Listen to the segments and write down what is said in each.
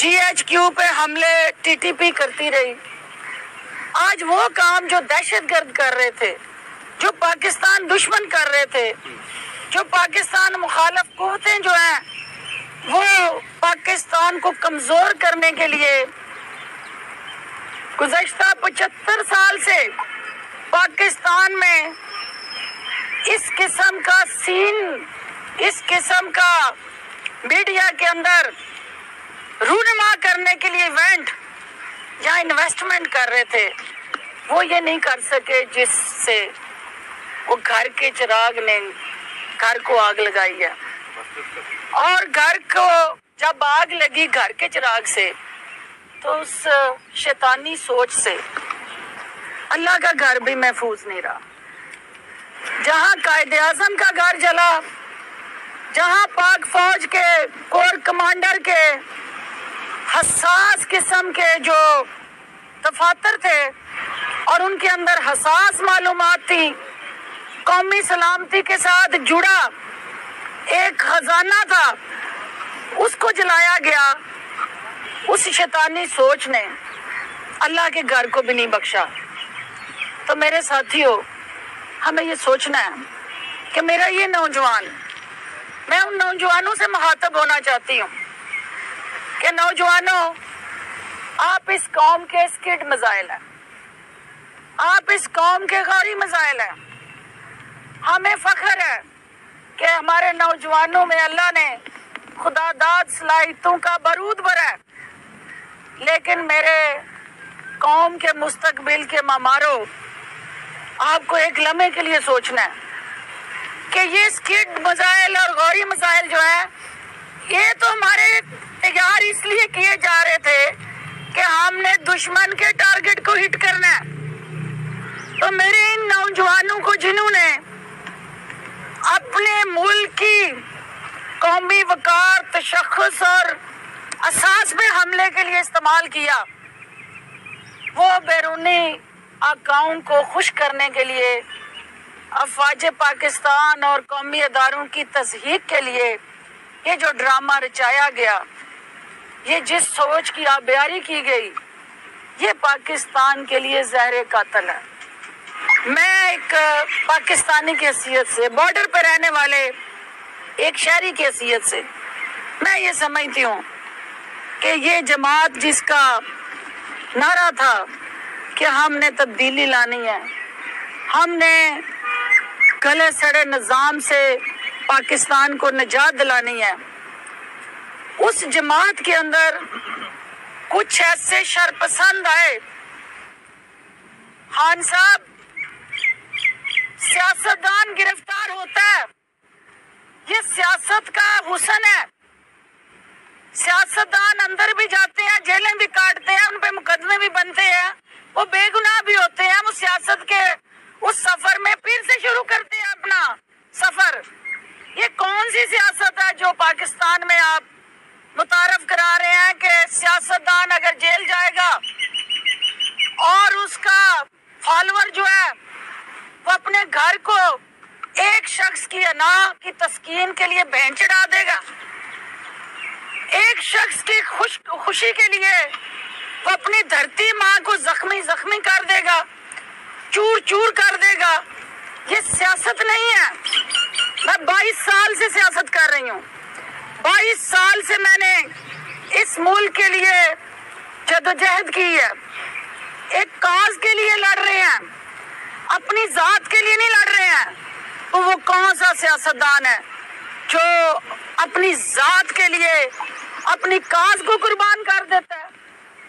GHQ پہ حملے TTP کرتی رہی. آج وہ کام جو دہشت گرد کر رہے تھے، جو پاکستان دشمن کر رہے تھے، جو پاکستان مخالف قوتیں جو ہیں وہ پاکستان کو کمزور کرنے کے لیے گزشتہ 75 سال سے پاکستان میں اس قسم کا سین، اس قسم کا میڈیا کے اندر رونما کرنے کے لیے ایونٹ یا انویسٹمنٹ کر رہے تھے، وہ یہ نہیں کر سکے جس سے وہ گھر کے چراغ نے گھر کو آگ لگائی ہے. اور گھر کو جب آگ لگی گھر کے چراغ سے تو اس شیطانی سوچ سے اللہ کا گھر بھی محفوظ نہیں رہا. جہاں قائد اعظم کا گھر جلا، جہاں پاک فوج کے کور کمانڈر کے حساس قسم کے جو دفاتر تھے اور ان کے اندر حساس معلومات تھی، قومی سلامتی کے ساتھ جڑا ایک خزانہ تھا، اس کو جلایا گیا. اس شیطانی سوچ نے اللہ کے گھر کو بھی نہیں بخشا. تو میرے ساتھیوں، ہمیں یہ سوچنا ہے کہ میرا یہ نوجوان، میں ان نوجوانوں سے مخاطب ہونا چاہتی ہوں کہ نوجوانوں، آپ اس قوم کے اسکڈ مسائل ہیں، آپ اس قوم کے غوری مسائل ہیں. ہمیں فخر ہے کہ ہمارے نوجوانوں میں اللہ نے خدا داد صلاحیتوں کا بارود بھرا ہے. لیکن میرے قوم کے مستقبل کے معماروں، آپ کو ایک لمحے کے لیے سوچنا ہے کہ یہ اسکڈ مسائل اور غوری مسائل جو ہیں، یہ تو ہمارے تیار اس لیے کیے جا رہے تھے کہ ہم نے دشمن کے ٹارگٹ کو ہٹ کرنا ہے. تو میرے ان نوجوانوں کو جنہوں نے اپنے ملک کی قومی وقار، تشخص اور اساس پہ حملے کے لیے استعمال کیا، وہ بیرونی آقاؤں کو خوش کرنے کے لیے، افواج پاکستان اور قومی اداروں کی تضحیک کے لیے یہ جو ڈرامہ رچایا گیا، یہ جس سوچ کی آبیاری کی گئی، یہ پاکستان کے لیے زہر قاتل ہے. میں ایک پاکستانی کی حیثیت سے، بارڈر پہ رہنے والے ایک شہری کی حیثیت سے، میں یہ سمجھتی ہوں کہ یہ جماعت جس کا نعرہ تھا کہ ہم نے تبدیلی لانی ہے، ہم نے گلے سڑے نظام سے پاکستان کو نجات دلانی ہے، اس جماعت کے اندر کچھ ایسے شرپسند آئے. خان صاحب، سیاستدان گرفتار ہوتا ہے، یہ سیاست کا حسن ہے. سیاستدان اندر بھی جاتے ہیں، جیلیں بھی کاٹتے ہیں، ان پہ مقدمے بھی بنتے ہیں، وہ بے گناہ بھی ہوتے ہیں. وہ سیاست کے اس سفر میں پھر سے شروع کرتے ہیں اپنا سفر. یہ کون سی سیاست ہے جو پاکستان میں آپ متعارف کرا رہے ہیں کہ سیاستدان اگر جیل جائے گا اور اس کا فالوور جو ہے وہ اپنے گھر کو ایک شخص کی انا کی تسکین کے لیے بہن چڑھا دے گا، ایک شخص کی خوشی کے لیے وہ اپنی دھرتی ماں کو زخمی کر دے گا، چور چور کر دے گا. یہ سیاست نہیں ہے. میں 22 سال سے سیاست کر رہی ہوں، 22 سال سے میں نے اس ملک کے لیے جدوجہد کی ہے. ایک کاز کے لیے لڑ رہے ہیں، اپنی ذات کے لیے نہیں لڑ رہے ہیں. تو وہ کون سا سیاستدان ہے جو اپنی ذات کے لیے اپنی کاز کو قربان کر دیتا ہے؟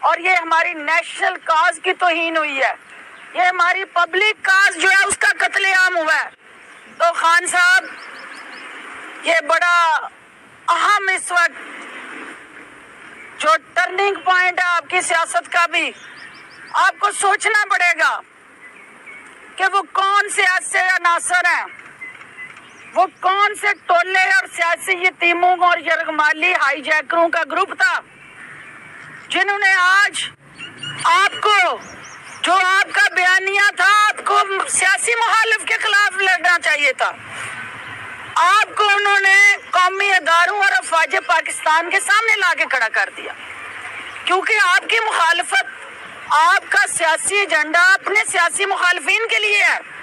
اور یہ ہماری نیشنل کاز کی توہین ہوئی ہے، یہ ہماری پبلک کاز جو ہے اس کا قتل عام ہوا ہے. تو خان صاحب، یہ بڑا اہم اس وقت جو ٹرننگ پوائنٹ ہے آپ کی سیاست کا، بھی آپ کو سوچنا پڑے گا کہ وہ کون سے ایسے عناصر ہیں، وہ کون سے ٹولے اور سیاسی یتیموں اور یرغمالی ہائی جیکروں کا گروپ تھا جنہوں نے آج آپ کو، جو آپ کا بیانیہ تھا، آپ کو سیاسی مخالف کے خلاف لڑنا چاہیے تھا، آپ کو انہوں نے قومی اداروں اور افواج پاکستان کے سامنے لا کے کھڑا کر دیا. کیونکہ آپ کی مخالفت، آپ کا سیاسی ایجنڈا اپنے سیاسی مخالفین کے لیے ہے۔